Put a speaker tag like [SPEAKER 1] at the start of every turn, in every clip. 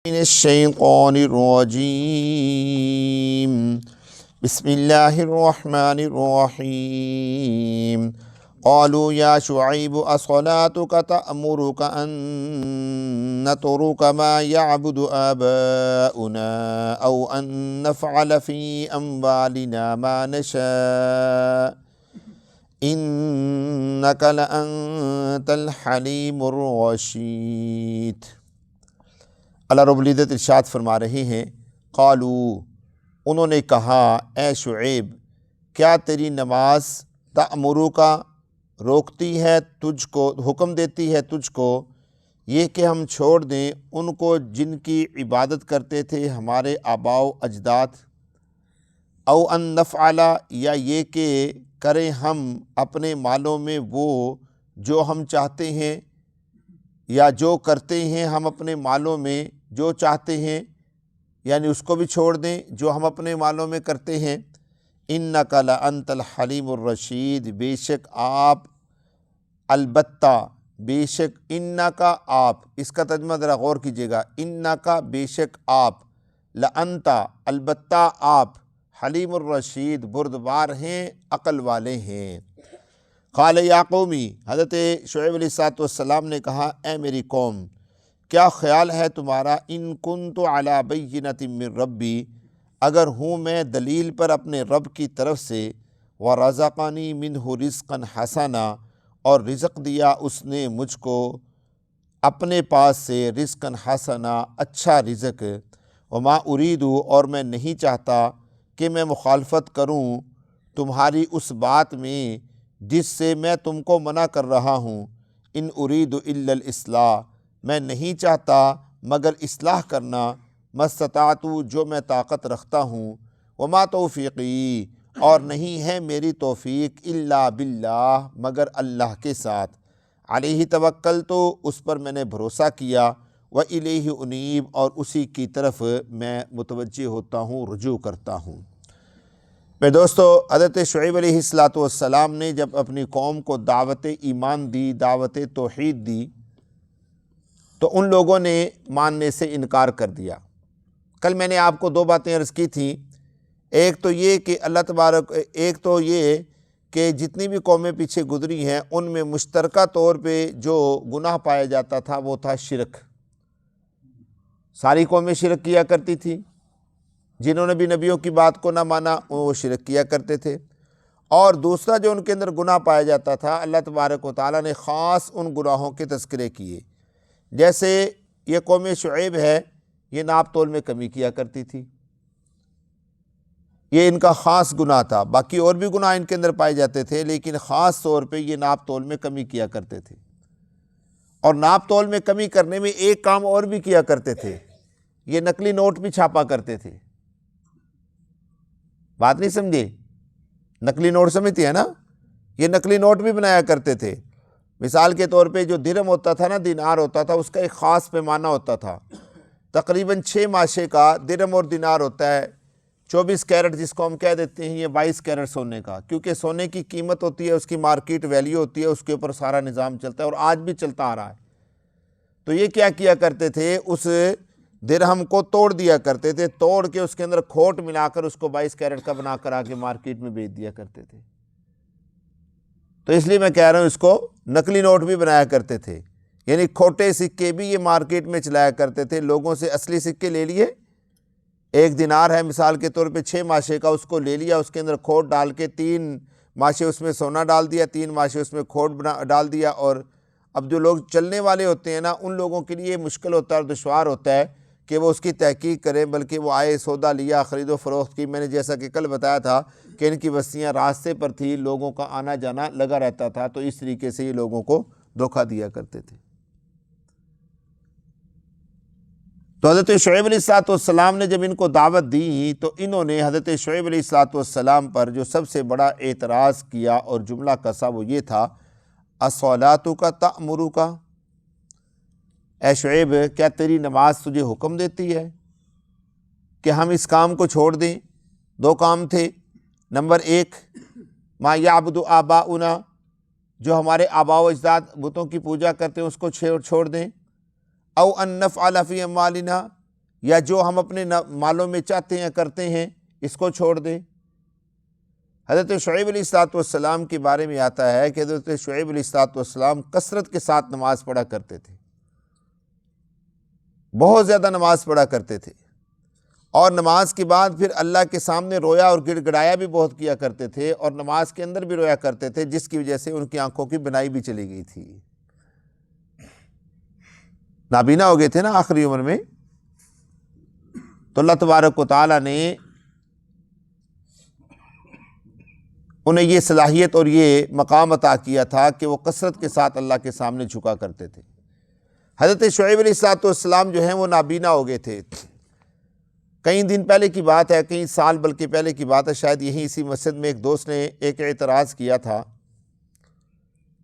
[SPEAKER 1] من الشیطان الرجیم بسم اللہ الرحمن الرحیم قالوا یا شعیب اصلاتک تأمرک ان نترک ما یعبد آباؤنا او ان نفعل فی اموالنا ما نشاء انک لانت الحلیم الرشید۔ اللہ رب العزت ارشاد فرما رہے ہیں، قالو انہوں نے کہا، اے شعیب کیا تیری نماز تأمرک روکتی ہے تجھ کو، حکم دیتی ہے تجھ کو یہ کہ ہم چھوڑ دیں ان کو جن کی عبادت کرتے تھے ہمارے آباء و اجداد، او ان نفعل یا یہ کہ کریں ہم اپنے مالوں میں وہ جو ہم چاہتے ہیں، یا جو کرتے ہیں ہم اپنے مالوں میں جو چاہتے ہیں، یعنی اس کو بھی چھوڑ دیں جو ہم اپنے مالوں میں کرتے ہیں۔ انک لانت الحلیم الرشید، بے شک آپ، البتہ بے شک، انکا آپ، اس کا ترجمہ ذرا غور کیجیے گا، انکا بے شک آپ، لانت البتہ آپ، حلیم الرشید بردبار ہیں، عقل والے ہیں۔ قال یا قومی، حضرت شعیب علیہ السلام نے کہا، اے میری قوم کیا خیال ہے تمہارا، ان کنت علی بینۃ من ربی، اگر ہوں میں دلیل پر اپنے رب کی طرف سے، ورزقنی منہ رزقا حسنا، اور رزق دیا اس نے مجھ کو اپنے پاس سے، رزقا حسنا اچھا رزق، وما ارید، اور میں نہیں چاہتا کہ میں مخالفت کروں تمہاری اس بات میں جس سے میں تم کو منع کر رہا ہوں، ان ارید الا الاصلاح، میں نہیں چاہتا مگر اصلاح کرنا، ما استطعت، جو میں طاقت رکھتا ہوں، وما توفیقی، اور نہیں ہے میری توفیق، الا باللہ، مگر اللہ کے ساتھ، علیہ توکلت، اس پر میں نے بھروسہ کیا، والیہ انیب، اور اسی کی طرف میں متوجہ ہوتا ہوں، رجوع کرتا ہوں۔ میرے دوستو، حضرت شعیب علیہ السلام نے جب اپنی قوم کو دعوت ایمان دی، دعوت توحید دی، تو ان لوگوں نے ماننے سے انکار کر دیا۔ کل میں نے آپ کو دو باتیں عرض کی تھیں، ایک تو یہ کہ جتنی بھی قومیں پیچھے گزری ہیں ان میں مشترکہ طور پہ جو گناہ پایا جاتا تھا وہ تھا شرک۔ ساری قومیں شرک کیا کرتی تھیں، جنہوں نے بھی نبیوں کی بات کو نہ مانا وہ شرک کیا کرتے تھے۔ اور دوسرا جو ان کے اندر گناہ پایا جاتا تھا، اللہ تبارک و تعالیٰ نے خاص ان گناہوں کے تذکرے کیے، جیسے یہ قوم شعیب ہے، یہ ناپ تول میں کمی کیا کرتی تھی، یہ ان کا خاص گناہ تھا۔ باقی اور بھی گناہ ان کے اندر پائے جاتے تھے، لیکن خاص طور پہ یہ ناپ تول میں کمی کیا کرتے تھے۔ اور ناپ تول میں کمی کرنے میں ایک کام اور بھی کیا کرتے تھے، یہ نقلی نوٹ بھی چھاپا کرتے تھے۔ بات نہیں سمجھے؟ نقلی نوٹ سمجھتی ہے نا، یہ نقلی نوٹ بھی بنایا کرتے تھے۔ مثال کے طور پہ جو درہم ہوتا تھا نا، دینار ہوتا تھا، اس کا ایک خاص پیمانہ ہوتا تھا، تقریباً 6 ماشے کا درہم اور دینار ہوتا ہے، 24 کیرٹ جس کو ہم کہہ دیتے ہیں، یہ 22 کیرٹ سونے کا، کیونکہ سونے کی قیمت ہوتی ہے، اس کی مارکیٹ ویلیو ہوتی ہے، اس کے اوپر سارا نظام چلتا ہے، اور آج بھی چلتا آ رہا ہے۔ تو یہ کیا کیا کرتے تھے، اس درہم کو توڑ دیا کرتے تھے، توڑ کے اس کے اندر کھوٹ ملا کر اس کو 22 کیرٹ کا بنا کر آگے مارکیٹ میں بیچ دیا کرتے تھے۔ تو اس لیے میں کہہ رہا ہوں اس کو نقلی نوٹ بھی بنایا کرتے تھے، یعنی کھوٹے سکے بھی یہ مارکیٹ میں چلایا کرتے تھے، لوگوں سے اصلی سکے لے لیے، ایک دینار ہے مثال کے طور پہ 6 ماشے کا، اس کو لے لیا، اس کے اندر کھوٹ ڈال کے 3 ماشے اس میں سونا ڈال دیا، 3 ماشے اس میں کھوٹ ڈال دیا، اور اب جو لوگ چلنے والے ہوتے ہیں نا، ان لوگوں کے لیے مشکل ہوتا ہے اور دشوار ہوتا ہے کہ وہ اس کی تحقیق کریں، بلکہ وہ آئے، سودا لیا، خرید و فروخت کی۔ میں نے جیسا کہ کل بتایا تھا کہ ان کی بستیاں راستے پر تھی، لوگوں کا آنا جانا لگا رہتا تھا، تو اس طریقے سے یہ لوگوں کو دھوکہ دیا کرتے تھے۔ تو حضرت شعیب علیہ السلام نے جب ان کو دعوت دی تو انہوں نے حضرت شعیب علیہ السلام پر جو سب سے بڑا اعتراض کیا اور جملہ کسا وہ یہ تھا، اصلاتک تأمرک، اے شعیب کیا تیری نماز تجھے حکم دیتی ہے کہ ہم اس کام کو چھوڑ دیں؟ دو کام تھے، نمبر 1 ما یعبد آباؤنا، جو ہمارے آباء و اجداد بتوں کی پوجا کرتے ہیں اس کو چھوڑ دیں، او ان نفعل فی اموالنا، یا جو ہم اپنے مالوں میں چاہتے ہیں کرتے ہیں اس کو چھوڑ دیں۔ حضرت شعیب علیہ الصلوۃ والسلام کے بارے میں آتا ہے کہ حضرت شعیب علیہ الصلوۃ والسلام کثرت کے ساتھ نماز پڑھا کرتے تھے، بہت زیادہ نماز پڑھا کرتے تھے، اور نماز کے بعد پھر اللہ کے سامنے رویا اور گڑ گڑایا بھی بہت کیا کرتے تھے، اور نماز کے اندر بھی رویا کرتے تھے، جس کی وجہ سے ان کی آنکھوں کی بینائی بھی چلی گئی تھی، نابینا ہو گئے تھے نا آخری عمر میں۔ تو اللہ تبارک و تعالیٰ نے انہیں یہ صلاحیت اور یہ مقام عطا کیا تھا کہ وہ کثرت کے ساتھ اللہ کے سامنے جھکا کرتے تھے۔ حضرت شعیب علیہ الصلوۃ والسلام جو ہیں وہ نابینا ہو گئے تھے، کئی دن پہلے کی بات ہے، کئی سال بلکہ پہلے کی بات ہے، شاید یہی اسی مسجد میں ایک دوست نے ایک اعتراض کیا تھا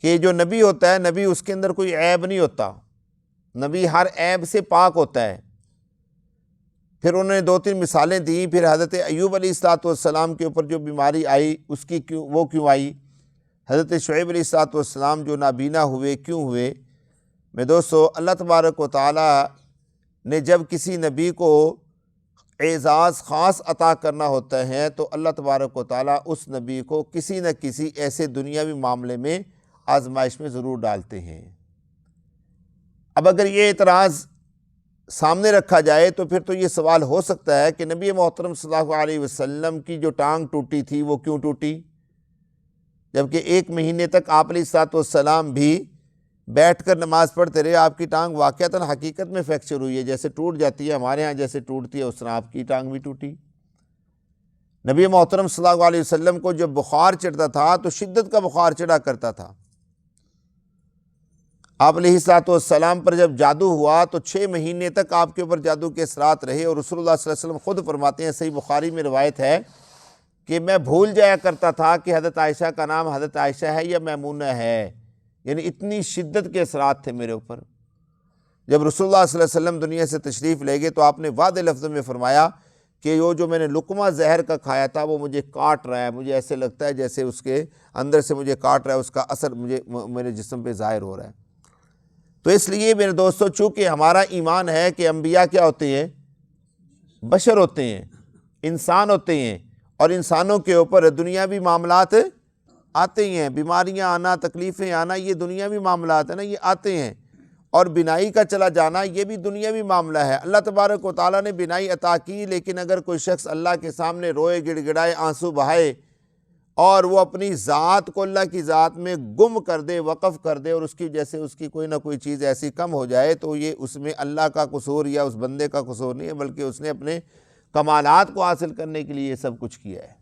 [SPEAKER 1] کہ جو نبی ہوتا ہے، نبی اس کے اندر کوئی عیب نہیں ہوتا، نبی ہر عیب سے پاک ہوتا ہے۔ پھر انہوں نے 2-3 مثالیں دیں، پھر حضرت ایوب علیہ الصلوۃ والسلام کے اوپر جو بیماری آئی اس کی وہ کیوں آئی، حضرت شعیب علیہ الصلوۃ والسلام جو نابینا ہوئے کیوں ہوئے۔ میں دوستو، اللہ تبارک و تعالیٰ نے جب کسی نبی کو اعزاز خاص عطا کرنا ہوتا ہے تو اللہ تبارک و تعالیٰ اس نبی کو کسی نہ کسی ایسے دنیاوی معاملے میں آزمائش میں ضرور ڈالتے ہیں۔ اب اگر یہ اعتراض سامنے رکھا جائے تو پھر تو یہ سوال ہو سکتا ہے کہ نبی محترم صلی اللہ علیہ وسلم کی جو ٹانگ ٹوٹی تھی وہ کیوں ٹوٹی، جبکہ 1 مہینے تک آپ علیہ الصلوۃ والسلام بھی بیٹھ کر نماز پڑھتے رہے، آپ کی ٹانگ واقعتاً حقیقت میں فریکچر ہوئی ہے، جیسے ٹوٹ جاتی ہے ہمارے ہاں جیسے ٹوٹتی ہے اس طرح آپ کی ٹانگ بھی ٹوٹی۔ نبی محترم صلی اللہ علیہ وسلم کو جب بخار چڑھتا تھا تو شدت کا بخار چڑھا کرتا تھا، آپ علیہ الصلوۃ والسلام پر جب جادو ہوا تو 6 مہینے تک آپ کے اوپر جادو کے اثرات رہے، اور رسول اللہ صلی اللہ علیہ وسلم خود فرماتے ہیں، صحیح بخاری میں روایت ہے کہ میں بھول جایا کرتا تھا کہ حضرت عائشہ کا نام حضرت عائشہ ہے یا میمونہ ہے، یعنی اتنی شدت کے اثرات تھے میرے اوپر۔ جب رسول اللہ صلی اللہ علیہ وسلم دنیا سے تشریف لے گئے تو آپ نے واضح لفظوں میں فرمایا کہ وہ جو میں نے لقمہ زہر کا کھایا تھا وہ مجھے کاٹ رہا ہے، مجھے ایسے لگتا ہے جیسے اس کے اندر سے مجھے کاٹ رہا ہے، اس کا اثر میرے جسم پہ ظاہر ہو رہا ہے۔ تو اس لیے میرے دوستو، چونکہ ہمارا ایمان ہے کہ انبیاء کیا ہوتے ہیں، بشر ہوتے ہیں، انسان ہوتے ہیں، اور انسانوں کے اوپر دنیاوی معاملات آتے ہیں، بیماریاں آنا، تکلیفیں آنا، یہ دنیاوی معاملات ہیں نا، یہ آتے ہیں، اور بینائی کا چلا جانا یہ بھی دنیاوی معاملہ ہے۔ اللہ تبارک و تعالیٰ نے بینائی عطا کی، لیکن اگر کوئی شخص اللہ کے سامنے روئے، گڑ گڑائے، آنسو بہائے، اور وہ اپنی ذات کو اللہ کی ذات میں گم کر دے، وقف کر دے، اور اس کی وجہ سے اس کی کوئی نہ کوئی چیز ایسی کم ہو جائے، تو یہ اس میں اللہ کا قصور یا اس بندے کا قصور نہیں ہے، بلکہ اس نے اپنے کمالات کو حاصل کرنے کے لیے یہ سب کچھ کیا ہے۔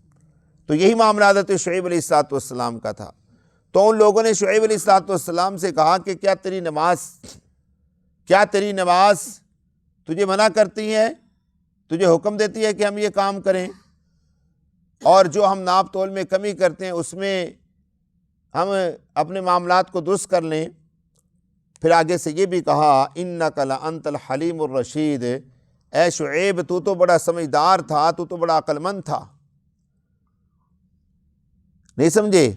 [SPEAKER 1] تو یہی معاملہ حضرت شعیب علیہ الصلوۃ والسلام کا تھا۔ تو ان لوگوں نے شعیب علیہ الصلوۃ والسلام سے کہا کہ کیا تیری نماز تجھے منع کرتی ہے، تجھے حکم دیتی ہے کہ ہم یہ کام کریں، اور جو ہم ناپ تول میں کمی کرتے ہیں اس میں ہم اپنے معاملات کو درست کر لیں۔ پھر آگے سے یہ بھی کہا، اِنَّكَ لَأَنْتَ الْحَلِيمُ الرَّشِيدُ، اے شعیب تو تو بڑا سمجھدار تھا، تو تو بڑا عقل مند تھا۔ نہیں سمجھے؟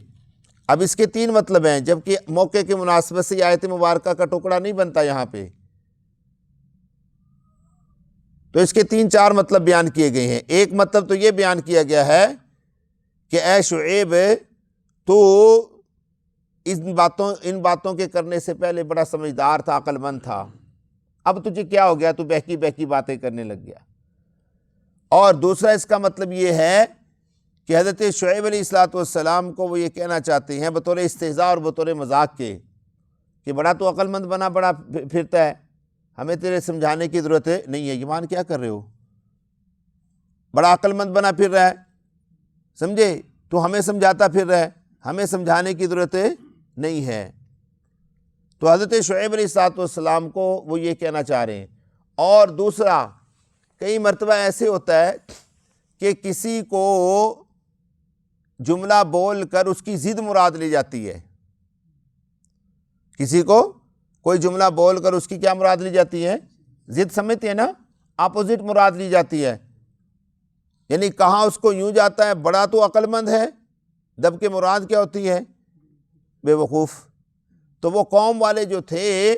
[SPEAKER 1] اب اس کے 3 مطلب ہیں، جبکہ موقع کی مناسبت سے آیت مبارکہ کا ٹکڑا نہیں بنتا یہاں پہ، تو اس کے 3-4 مطلب بیان کیے گئے ہیں۔ ایک مطلب تو یہ بیان کیا گیا ہے کہ اے شعیب تو ان باتوں کے کرنے سے پہلے بڑا سمجھدار تھا، عقل مند تھا، اب تجھے کیا ہو گیا، تو بہکی بہکی باتیں کرنے لگ گیا۔ اور دوسرا اس کا مطلب یہ ہے کہ حضرت شعیب علیہ الصلوۃ والسلام کو وہ یہ کہنا چاہتے ہیں بطور استہزاء اور بطور مذاق کے کہ بڑا تو عقل مند بنا بڑا پھرتا ہے، ہمیں تیرے سمجھانے کی ضرورت نہیں ہے، ایمان کیا کر رہے ہو، بڑا عقل مند بنا پھر رہا ہے، سمجھے، تو ہمیں سمجھاتا پھر رہا ہے، ہمیں سمجھانے کی ضرورت نہیں ہے۔ تو حضرت شعیب علیہ الصلوۃ والسلام کو وہ یہ کہنا چاہ رہے ہیں۔ اور دوسرا، کئی مرتبہ ایسے ہوتا ہے کہ کسی کو جملہ بول کر اس کی ضد مراد لی جاتی ہے، کسی کو کوئی جملہ بول کر اس کی کیا مراد لی جاتی ہے، ضد سمجھتے ہیں نا، اپوزٹ مراد لی جاتی ہے، یعنی کہاں اس کو یوں جاتا ہے بڑا تو عقل مند ہے، جبکہ مراد کیا ہوتی ہے، بے وقوف۔ تو وہ قوم والے جو تھے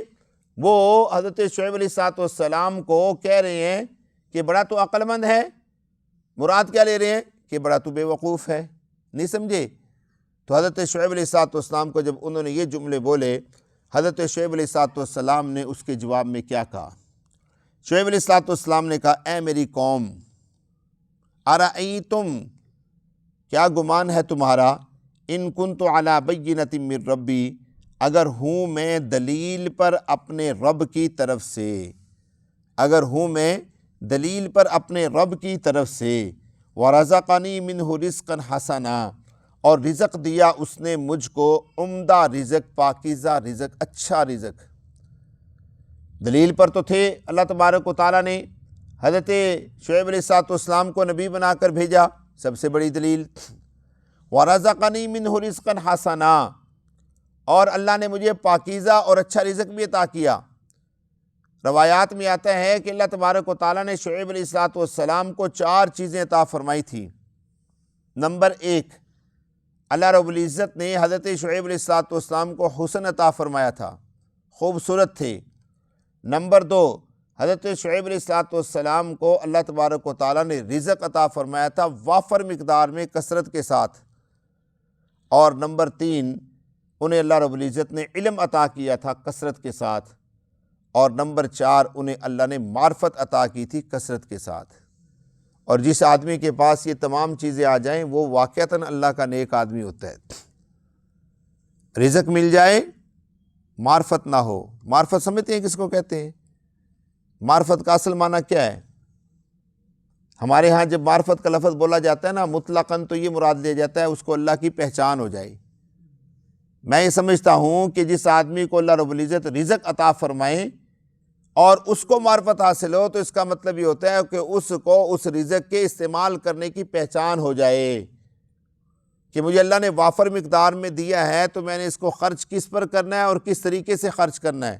[SPEAKER 1] وہ حضرت شعیب علیہ الصلوۃ والسلام کو کہہ رہے ہیں کہ بڑا تو عقل مند ہے، مراد کیا لے رہے ہیں کہ بڑا تو بے وقوف ہے، نہیں سمجھے؟ تو حضرت شعیب علیہ السلام کو جب انہوں نے یہ جملے بولے، حضرت شعیب علیہ السلام نے اس کے جواب میں کیا کہا؟ شعیب علیہ السلام نے کہا اے میری قوم، ارأیتم، کیا گمان ہے تمہارا، ان کنت علی بینۃ من ربی، اگر ہوں میں دلیل پر اپنے رب کی طرف سے، اگر ہوں میں دلیل پر اپنے رب کی طرف سے، ورزقنی منہ رزقا حسنا، اور رزق دیا اس نے مجھ کو عمدہ رزق، پاکیزہ رزق، اچھا رزق۔ دلیل پر تو تھے، اللہ تبارک و تعالیٰ نے حضرت شعیب علیہ السلام کو نبی بنا کر بھیجا، سب سے بڑی دلیل۔ وَرَزَقَنِي مِنْهُ رِزْقًا حَسَنًا، اور اللہ نے مجھے پاکیزہ اور اچھا رزق بھی عطا کیا۔ روایات میں آتا ہے کہ اللہ تبارک و تعالیٰ نے شعیب علیہ السلام کو 4 چیزیں عطا فرمائی تھی۔ نمبر 1، اللہ رب العزت نے حضرت شعیب علیہ السلام کو حسن عطا فرمایا تھا، خوبصورت تھے۔ نمبر 2، حضرت شعیب علیہ السلام کو اللہ تبارک و تعالیٰ نے رزق عطا فرمایا تھا وافر مقدار میں، کثرت کے ساتھ۔ اور نمبر 3، انہیں اللہ رب العزت نے علم عطا کیا تھا کثرت کے ساتھ۔ اور نمبر 4، انہیں اللہ نے معرفت عطا کی تھی کثرت کے ساتھ۔ اور جس آدمی کے پاس یہ تمام چیزیں آ جائیں وہ واقعتاً اللہ کا نیک آدمی ہوتا ہے۔ رزق مل جائے، معرفت نہ ہو۔ معرفت سمجھتے ہیں کس کو کہتے ہیں؟ معرفت کا اصل معنی کیا ہے؟ ہمارے ہاں جب معرفت کا لفظ بولا جاتا ہے نا، مطلقاً تو یہ مراد لیا جاتا ہے اس کو اللہ کی پہچان ہو جائے۔ میں یہ سمجھتا ہوں کہ جس آدمی کو اللہ رب العزت رزق عطا فرمائے اور اس کو معرفت حاصل ہو، تو اس کا مطلب یہ ہوتا ہے کہ اس کو اس رزق کے استعمال کرنے کی پہچان ہو جائے کہ مجھے اللہ نے وافر مقدار میں دیا ہے، تو میں نے اس کو خرچ کس پر کرنا ہے اور کس طریقے سے خرچ کرنا ہے۔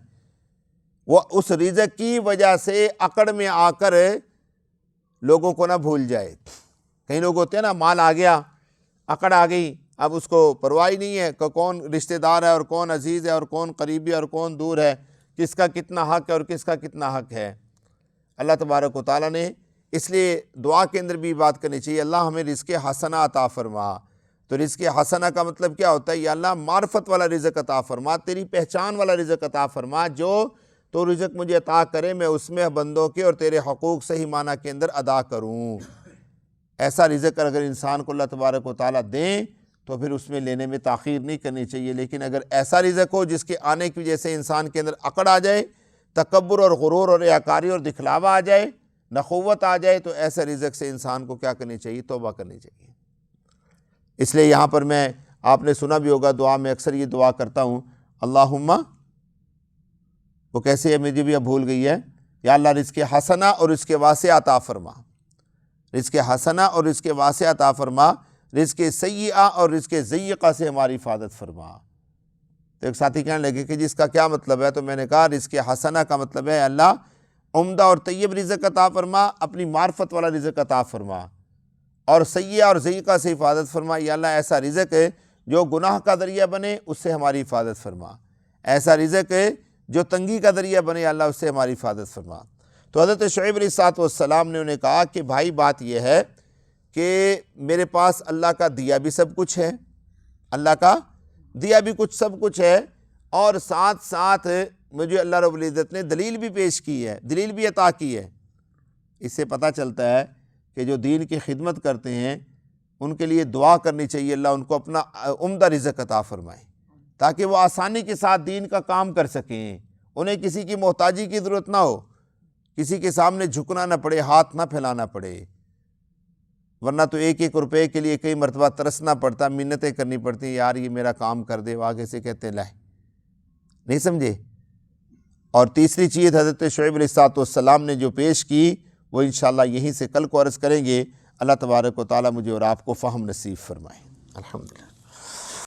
[SPEAKER 1] وہ اس رزق کی وجہ سے اکڑ میں آ کر لوگوں کو نہ بھول جائے۔ کئی لوگ ہوتے ہیں نا، مال آ گیا، اکڑ آ گئی، اب اس کو پرواہ نہیں ہے کہ کون رشتہ دار ہے اور کون عزیز ہے اور کون قریبی اور کون دور ہے، کس کا کتنا حق ہے اور کس کا کتنا حق ہے۔ اللہ تبارک و تعالیٰ نے اس لیے دعا کے اندر بھی بات کرنی چاہیے، اللہ ہمیں رزق حسنہ عطا فرما۔ تو رزق حسنہ کا مطلب کیا ہوتا ہے؟ یا اللہ معرفت والا رزق عطا فرما، تیری پہچان والا رزق عطا فرما، جو تو رزق مجھے عطا کرے میں اس میں بندوں کے اور تیرے حقوق صحیح معنی کے اندر ادا کروں۔ ایسا رزق اگر انسان کو اللہ تبارک و تعالیٰ دیں تو پھر اس میں لینے میں تاخیر نہیں کرنی چاہیے۔ لیکن اگر ایسا رزق ہو جس کے آنے کی وجہ سے انسان کے اندر اکڑ آ جائے، تکبر اور غرور اور ریاکاری اور دکھلاوا آ جائے، نخوت آ جائے، تو ایسے رزق سے انسان کو کیا کرنی چاہیے؟ توبہ کرنی چاہیے۔ اس لیے یہاں پر میں، آپ نے سنا بھی ہوگا دعا میں اکثر یہ دعا کرتا ہوں، اللہم، وہ کیسے ہے مجھے بھی اب بھول گئی ہے، یا اللہ رزق حسنہ اور رزق واسع عطا فرما، رزق حسنہ اور رزق واسع عطا فرما، رزق سیئہ اور رزق ضیقہ سے ہماری حفاظت فرما۔ تو ایک ساتھی کہنے لگے کہ جس کا کیا مطلب ہے؟ تو میں نے کہا رزق حسنہ کا مطلب ہے اللہ عمدہ اور طیب رزق عطا فرما، اپنی معرفت والا رزق عطا فرما، اور سیئہ اور ضیقہ سے حفاظت فرما، یا اللہ ایسا رزق ہے جو گناہ کا ذریعہ بنے، اس سے ہماری حفاظت فرما، ایسا رزق ہے جو تنگی کا ذریعہ بنے، یا اللہ اس سے ہماری حفاظت فرما۔ تو حضرت شعیب علیہ السلام نے انہیں کہا کہ بھائی بات یہ ہے کہ میرے پاس اللہ کا دیا بھی سب کچھ ہے، اللہ کا دیا بھی کچھ سب کچھ ہے، اور ساتھ ساتھ مجھے اللہ رب العزت نے دلیل بھی پیش کی ہے، دلیل بھی عطا کی ہے۔ اس سے پتہ چلتا ہے کہ جو دین کی خدمت کرتے ہیں ان کے لیے دعا کرنی چاہیے اللہ ان کو اپنا عمدہ رزق عطا فرمائے، تاکہ وہ آسانی کے ساتھ دین کا کام کر سکیں، انہیں کسی کی محتاجی کی ضرورت نہ ہو، کسی کے سامنے جھکنا نہ پڑے، ہاتھ نہ پھیلانا پڑے، ورنہ تو ایک ایک روپے کے لیے کئی مرتبہ ترسنا پڑتا، منتیں کرنی پڑتی، یار یہ میرا کام کر دے، آگے سے کہتے ہیں لائے، نہیں سمجھے۔ اور تیسری چیز حضرت شعیب علیہ السلام نے جو پیش کی وہ انشاءاللہ یہیں سے کل کو عرض کریں گے۔ اللہ تبارک و تعالیٰ مجھے اور آپ کو فہم نصیب فرمائے۔ الحمدللہ۔